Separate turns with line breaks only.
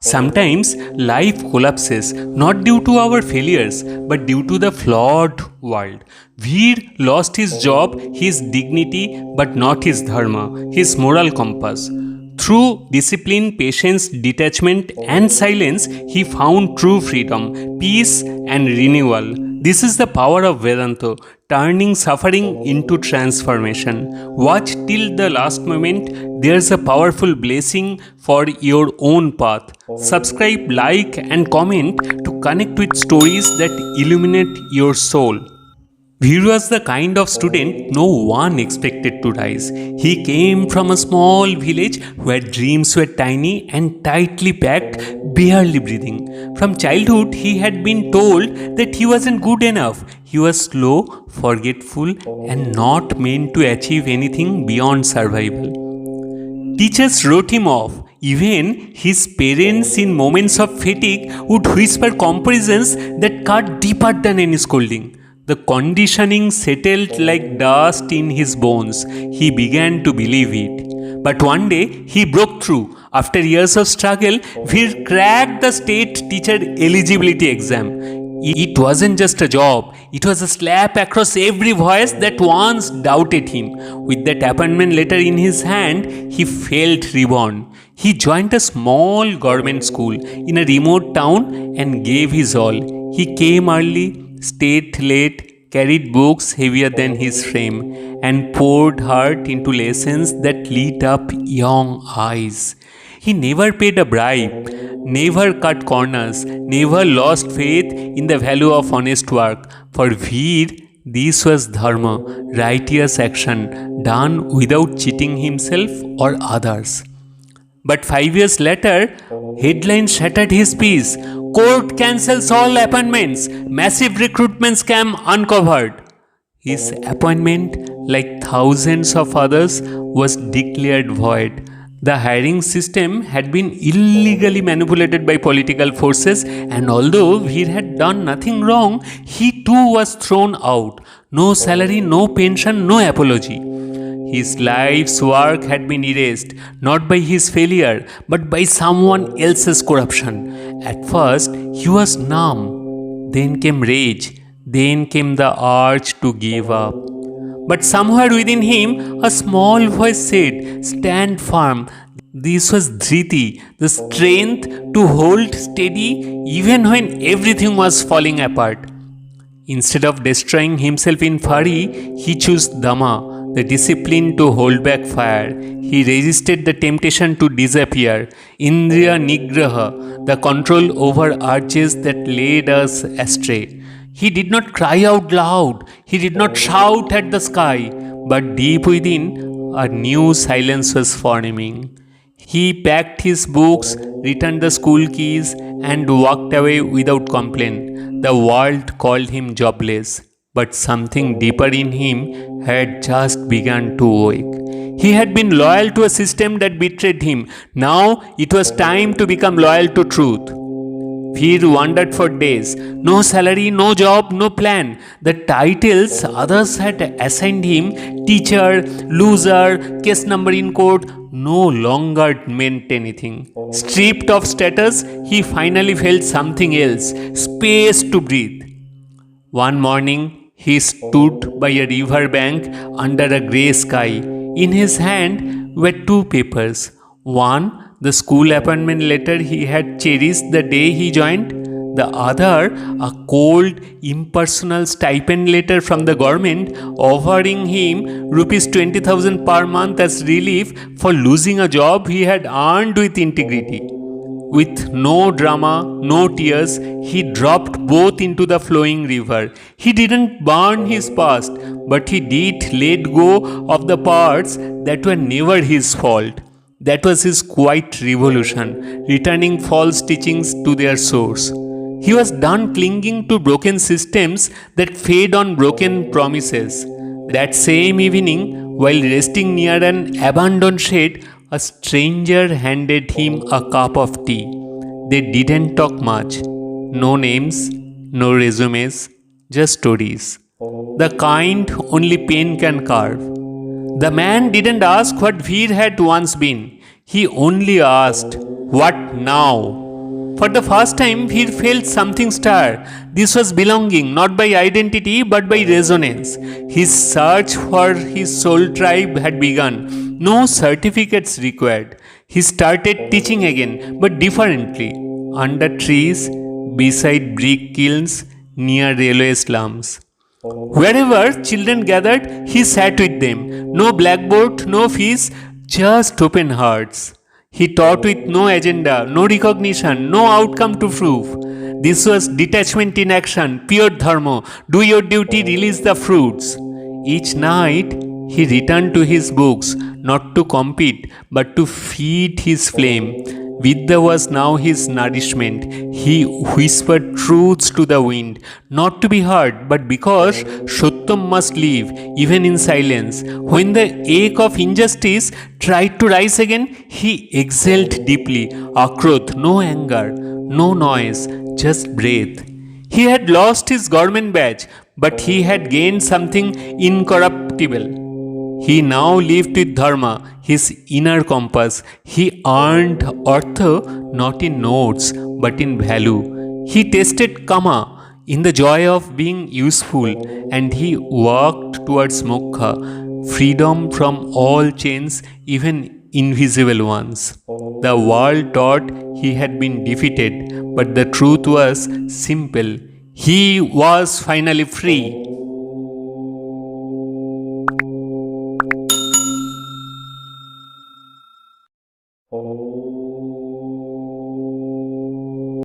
Sometimes life collapses not due to our failures but due to the flawed world. Veer lost his job, his dignity, but not his dharma, his moral compass. Through discipline, patience, detachment, and silence, he found true freedom, peace, and renewal. This is the power of Vedanta, turning suffering into transformation. Watch till the last moment. There's a powerful blessing for your own path. Subscribe, like, and comment to connect with stories that illuminate your soul. Veer was the kind of student no one expected to rise. He came from a small village where dreams were tiny and tightly packed, barely breathing. From childhood, he had been told that he wasn't good enough. He was slow, forgetful, and not meant to achieve anything beyond survival. Teachers wrote him off. Even his parents, in moments of fatigue, would whisper comparisons that cut deeper than any scolding. The conditioning settled like dust in his bones. He began to believe it. But one day, he broke through. After years of struggle, Veer cracked the state teacher eligibility exam. It wasn't just a job, it was a slap across every voice that once doubted him. With that appointment letter in his hand, he felt reborn. He joined a small government school in a remote town and gave his all. He came early, stayed late, carried books heavier than his frame, and poured heart into lessons that lit up young eyes. He never paid a bribe, never cut corners, never lost faith in the value of honest work. For Veer, this was dharma, righteous action, done without cheating himself or others. But 5 years later, headlines shattered his peace. Court cancels all appointments. Massive recruitment scam uncovered. His appointment, like thousands of others, was declared void. The hiring system had been illegally manipulated by political forces, and although Veer had done nothing wrong, he too was thrown out. No salary, no pension, no apology. His life's work had been erased, not by his failure, but by someone else's corruption. At first, he was numb. Then came rage. Then came the urge to give up. But somewhere within him, a small voice said, "Stand firm." This was Dhṛti, the strength to hold steady even when everything was falling apart. Instead of destroying himself in fury, he chose Damah, the discipline to hold back fire. He resisted the temptation to disappear. Indriyanigraha, the control over urges that led us astray. He did not cry out loud. He did not shout at the sky. But deep within, a new silence was forming. He packed his books, returned the school keys, and walked away without complaint. The world called him jobless. But something deeper in him had just begun to wake. He had been loyal to a system that betrayed him. Now it was time to become loyal to truth. Veer wandered for days. No salary, no job, no plan. The titles others had assigned him, teacher, loser, case number in court, no longer meant anything. Stripped of status, he finally felt something else, space to breathe. One morning, he stood by a river bank under a grey sky. In his hand were two papers. One, the school appointment letter he had cherished the day he joined. The other, a cold, impersonal stipend letter from the government offering him rupees 20,000 per month as relief for losing a job he had earned with integrity. With no drama, no tears, he dropped both into the flowing river. He didn't burn his past, but he did let go of the parts that were never his fault. That was his quiet revolution, returning false teachings to their source. He was done clinging to broken systems that fed on broken promises. That same evening, while resting near an abandoned shed, a stranger handed him a cup of tea. They didn't talk much. No names, no resumes, just stories. The kind only pen can carve. The man didn't ask what Veer had once been. He only asked, "What now?" For the first time, he felt something stir. This was belonging, not by identity but by resonance. His search for his soul tribe had begun. No certificates required. He started teaching again, but differently. Under trees, beside brick kilns, near railway slums. Wherever children gathered, he sat with them. No blackboard, no fees, just open hearts. He taught with no agenda, no recognition, no outcome to prove. This was detachment in action, pure dharma. Do your duty, release the fruits. Each night, he returned to his books, not to compete, but to feed his flame. Vidya was now his nourishment. He whispered truths to the wind, not to be heard, but because Satyam must live, even in silence. When the ache of injustice tried to rise again, he exhaled deeply. Akroth, no anger, no noise, just breath. He had lost his government badge, but he had gained something incorruptible. He now lived with Dharma, his inner compass. He earned Artha not in notes but in value. He tasted Kāma in the joy of being useful, and he walked towards Mokṣa, freedom from all chains, even invisible ones. The world thought he had been defeated, but the truth was simple. He was finally free.